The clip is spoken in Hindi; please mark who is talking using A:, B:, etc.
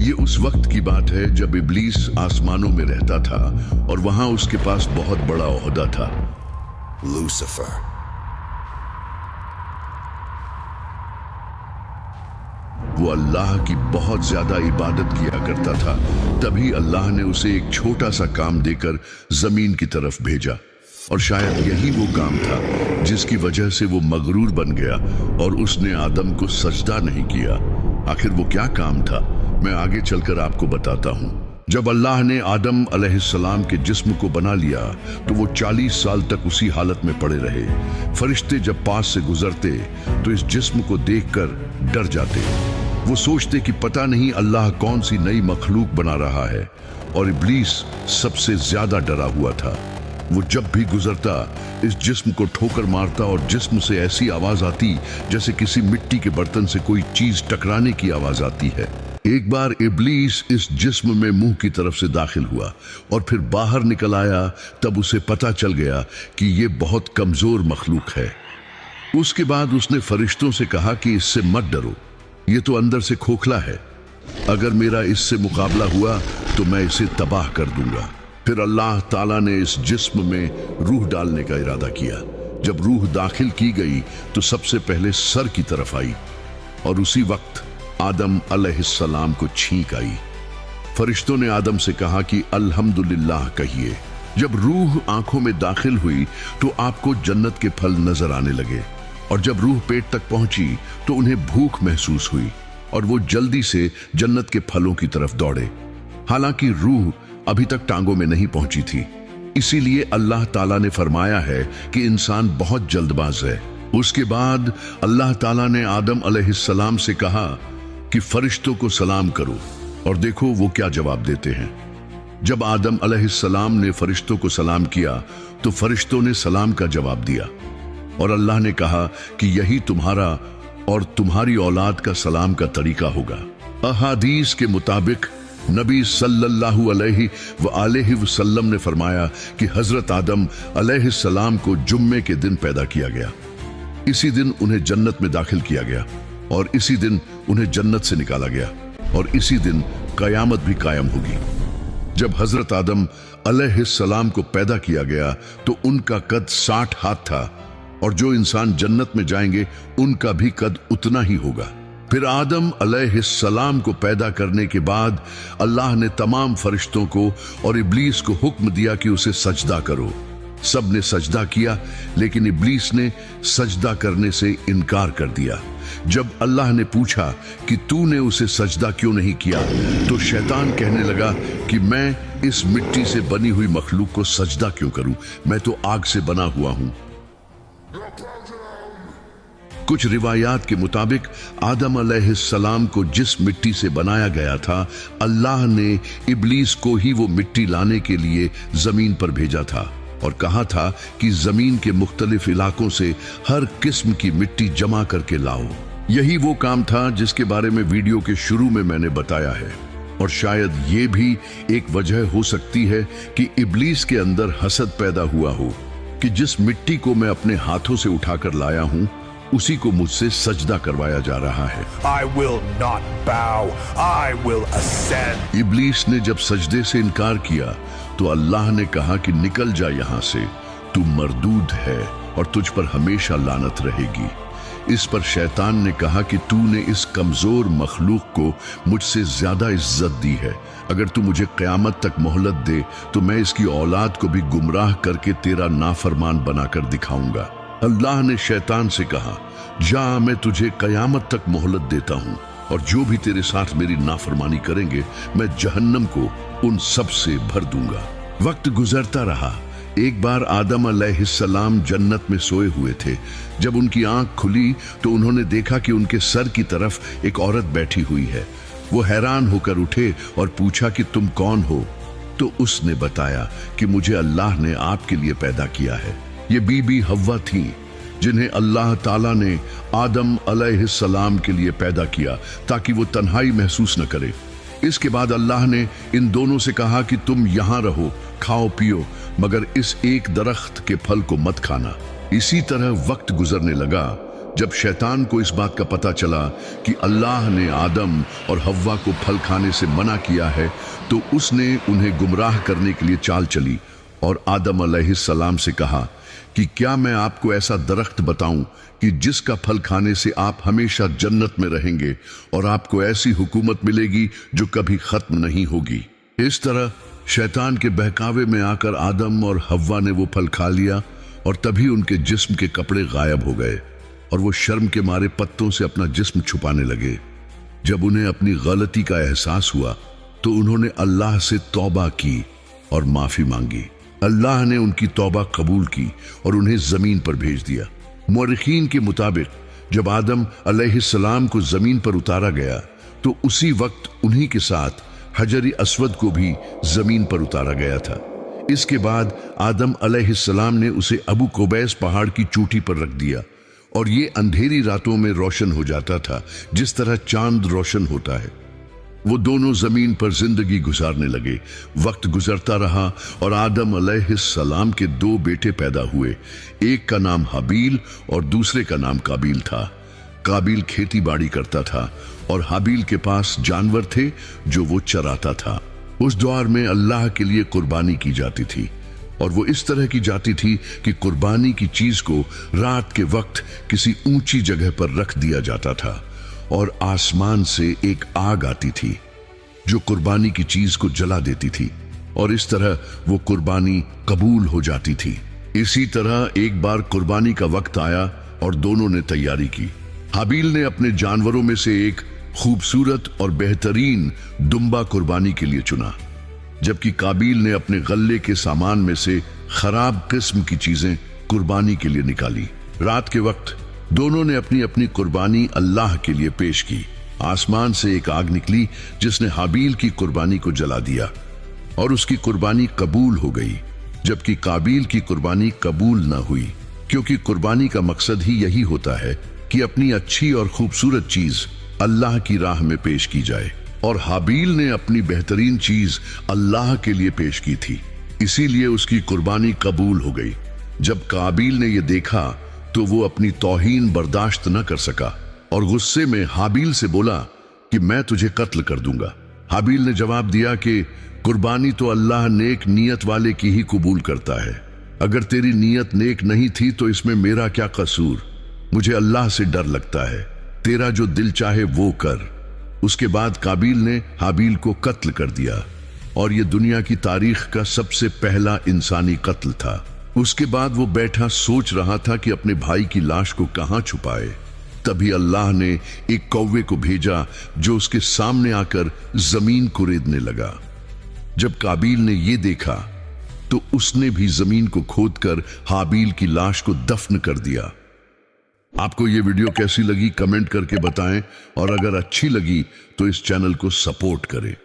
A: ये उस वक्त की बात है जब इब्लीस आसमानों में रहता था और वहां उसके पास बहुत बड़ा ओहदा था।
B: Lucifer.
A: वो अल्लाह की बहुत ज्यादा इबादत किया करता था। तभी अल्लाह ने उसे एक छोटा सा काम देकर जमीन की तरफ भेजा, और शायद यही वो काम था जिसकी वजह से वो मगरूर बन गया और उसने आदम को सजदा नहीं किया। आखिर वो क्या काम था, मैं आगे चलकर आपको बताता हूँ। जब अल्लाह ने आदम अलैहिस्सलाम के जिस्म को बना लिया तो वो 40 साल तक उसी हालत में पड़े रहे। फरिश्ते जब पास से गुजरते तो इस जिस्म को देखकर डर जाते। वो सोचते कि पता नहीं अल्लाह कौन सी नई मखलूक बना रहा है, और इब्लीस सबसे ज्यादा डरा हुआ था। वो जब भी गुजरता इस जिस्म को ठोकर मारता और जिस्म से ऐसी आवाज आती जैसे किसी मिट्टी के बर्तन से कोई चीज टकराने की आवाज आती है। एक बार इब्लीस इस जिस्म में मुंह की तरफ से दाखिल हुआ और फिर बाहर निकल आया। तब उसे पता चल गया कि ये बहुत कमजोर मखलूक है। उसके बाद उसने फरिश्तों से कहा कि इससे मत डरो, ये तो अंदर से खोखला है। अगर मेरा इससे मुकाबला हुआ तो मैं इसे तबाह कर दूंगा। फिर अल्लाह ताला ने इस जिस्म में रूह डालने का इरादा किया। जब रूह दाखिल की गई तो सबसे पहले सर की तरफ आई, और उसी वक्त आदम अलैहिस्सलाम को छींक आई। फरिश्तों ने आदम से कहा कि अल्हम्दुलिल्लाह कहिए। जब रूह आंखों में दाखिल हुई तो आपको जन्नत के फल नजर आने लगे, और जब रूह पेट तक पहुंची तो उन्हें भूख महसूस हुई और वो जल्दी से जन्नत के फलों की तरफ दौड़े। हालांकि रूह अभी तक टांगों में नहीं पहुंची थी, इसीलिए अल्लाह ताला ने फरमाया है कि इंसान बहुत जल्दबाज है। उसके बाद अल्लाह ताला ने आदम अलैहिस्सलाम से कहा कि फरिश्तों को सलाम करो, और देखो वो क्या जवाब देते हैं। जब आदम अलैहिस्सलाम ने फरिश्तों को सलाम किया तो फरिश्तों ने सलाम का जवाब दिया, और अल्लाह ने कहा कि यही तुम्हारा और तुम्हारी औलाद का सलाम का तरीका होगा। अहादीस के मुताबिक नबी सल्लल्लाहु अलैहि वसल्लम ने फरमाया कि हजरत आदम अलैहिस्सलाम को जुम्मे के दिन पैदा किया गया। इसी दिन उन्हें जन्नत में दाखिल किया गया, और इसी दिन उन्हें जन्नत से निकाला गया, और इसी दिन कयामत भी कायम होगी। जब हजरत आदम अलैहिस्सलाम को पैदा किया गया तो उनका कद 60 हाथ था, और जो इंसान जन्नत में जाएंगे उनका भी कद उतना ही होगा। फिर आदम अलैहिस्सलाम को पैदा करने के बाद अल्लाह ने तमाम फरिश्तों को और इब्लीस को हुक्म दिया कि उसे सजदा करो। सब ने सजदा किया, लेकिन इब्लीस ने सजदा करने से इनकार कर दिया। जब अल्लाह ने पूछा कि तूने उसे सजदा क्यों नहीं किया, तो शैतान कहने लगा कि मैं इस मिट्टी से बनी हुई मखलूक को सजदा क्यों करूं, मैं तो आग से बना हुआ हूं। कुछ रिवायात के मुताबिक आदम अलैहिस्सलाम को जिस मिट्टी से बनाया गया था, अल्लाह ने इब्लीस को ही वो मिट्टी लाने के लिए जमीन पर भेजा था और कहा था कि जमीन के मुख्तलिफ इलाकों से हर किस्म की मिट्टी जमा करके लाओ। यही वो काम था जिसके बारे में वीडियो के शुरू में मैंने बताया है, और शायद ये भी एक वजह हो सकती है कि इब्लीस के अंदर हसद पैदा हुआ हो कि जिस मिट्टी को मैं अपने हाथों से उठाकर लाया हूं उसी को मुझसे सजदा करवाया जा रहा है।
B: I will not bow, I will ascend.
A: इब्लीस ने जब सजदे से इनकार किया तो अल्लाह ने कहा कि निकल जा यहां से, तू मरदूद है और तुझ पर हमेशा लानत रहेगी। इस पर शैतान ने कहा कि तूने इस कमजोर मखलूक को मुझसे ज्यादा इज्जत दी है। अगर तू मुझे क़यामत तक मोहलत दे तो मैं इसकी औलाद को भी गुमराह करके तेरा नाफरमान बनाकर दिखाऊंगा। अल्लाह ने शैतान से कहा, जा मैं तुझे क़यामत तक मोहलत देता हूँ, और जो भी तेरे साथ मेरी नाफरमानी करेंगे मैं जहन्नम को उन सब से भर दूंगा। वक्त गुजरता रहा। एक बार आदम अलैहिस्सलाम जन्नत में सोए हुए थे। जब उनकी आंख खुली तो उन्होंने देखा कि उनके सर की तरफ एक औरत बैठी हुई है। वो हैरान होकर उठे और पूछा कि तुम कौन हो? तो उसने बताया कि मुझे अल्लाह ने आपके लिए पैदा किया है। ये बीबी हव्वा थी जिन्हें अल्लाह ताला ने आदम अलैहिस्सलाम के लिए पैदा किया ताकि वो तन्हाई महसूस न करे। इसके बाद अल्लाह ने इन दोनों से कहा कि तुम यहाँ रहो, खाओ पियो, मगर इस एक दरख्त के फल को मत खाना। इसी तरह वक्त गुजरने लगा। जब शैतान को इस बात का पता चला कि अल्लाह ने आदम और हव्वा को फल खाने से मना किया है, तो उसने उन्हें गुमराह करने के लिए चाल चली और आदम अलैहिस्सलाम से कहा कि क्या मैं आपको ऐसा दरख्त बताऊं कि जिसका फल खाने से आप हमेशा जन्नत में रहेंगे और आपको ऐसी हुकूमत मिलेगी जो कभी खत्म नहीं होगी। इस तरह शैतान के बहकावे में आकर आदम और हव्वा ने वो फल खा लिया और तभी उनके जिस्म के कपड़े गायब हो गए और वो शर्म के मारे पत्तों से अपना जिस्म छुपाने लगे। जब उन्हें अपनी गलती का एहसास हुआ तो उन्होंने अल्लाह से तौबा की और माफी मांगी। अल्लाह ने उनकी तौबा कबूल की और उन्हें जमीन पर भेज दिया। मुअर्रिखीन के मुताबिक जब आदम अलैहिस्सलाम को जमीन पर उतारा गया तो उसी वक्त उन्हीं के साथ हजरी अस्वद को भी जमीन पर उतारा गया था। इसके बाद आदम अलैहिस्सलाम ने उसे अबू कुबैस पहाड़ की चोटी पर रख दिया और ये अंधेरी रातों में रोशन हो जाता था जिस तरह चांद रोशन होता है। वो दोनों जमीन पर जिंदगी गुजारने लगे। वक्त गुजरता रहा और आदम अलैहिस्सलाम के 2 बेटे पैदा हुए। एक का नाम हाबील और दूसरे का नाम काबील था। काबील खेती बाड़ी करता था और हाबील के पास जानवर थे जो वो चराता था। उस दौर में अल्लाह के लिए कुर्बानी की जाती थी और वो इस तरह की जाती थी कि कुर्बानी की चीज को रात के वक्त किसी ऊंची जगह पर रख दिया जाता था और आसमान से एक आग आती थी जो कुर्बानी की चीज को जला देती थी और इस तरह वो कुर्बानी कबूल हो जाती थी। इसी तरह एक बार कुर्बानी का वक्त आया और दोनों ने तैयारी की। हाबील ने अपने जानवरों में से एक खूबसूरत और बेहतरीन दुम्बा कुर्बानी के लिए चुना, जबकि काबील ने अपने गल्ले के सामान में से खराब किस्म की चीजें कुर्बानी के लिए निकाली। रात के वक्त दोनों ने अपनी अपनी कुर्बानी अल्लाह के लिए पेश की। आसमान से एक आग निकली जिसने हाबील की कुर्बानी को जला दिया और उसकी कुर्बानी कबूल हो गई, जबकि काबील की कुर्बानी कबूल न हुई, क्योंकि कुर्बानी का मकसद ही यही होता है कि अपनी अच्छी और खूबसूरत चीज अल्लाह की राह में पेश की जाए। और हाबील ने अपनी बेहतरीन चीज अल्लाह के लिए पेश की थी, इसीलिए उसकी कुर्बानी कबूल हो गई। जब काबील ने यह देखा तो वो अपनी तौहीन बर्दाश्त न कर सका और गुस्से में हाबील से बोला कि मैं तुझे कत्ल कर दूंगा। हाबील ने जवाब दिया कि कुर्बानी तो अल्लाह नेक नीयत वाले की ही कबूल करता है। अगर तेरी नीयत नेक नहीं थी तो इसमें मेरा क्या कसूर? मुझे अल्लाह से डर लगता है, तेरा जो दिल चाहे वो कर। उसके बाद काबील ने हाबील को कत्ल कर दिया और यह दुनिया की तारीख का सबसे पहला इंसानी कत्ल था। उसके बाद वो बैठा सोच रहा था कि अपने भाई की लाश को कहां छुपाए। तभी अल्लाह ने एक कौवे को भेजा जो उसके सामने आकर जमीन कुरेदने लगा। जब काबील ने यह देखा तो उसने भी जमीन को खोदकर हाबील की लाश को दफन कर दिया। आपको यह वीडियो कैसी लगी कमेंट करके बताएं और अगर अच्छी लगी तो इस चैनल को सपोर्ट करें।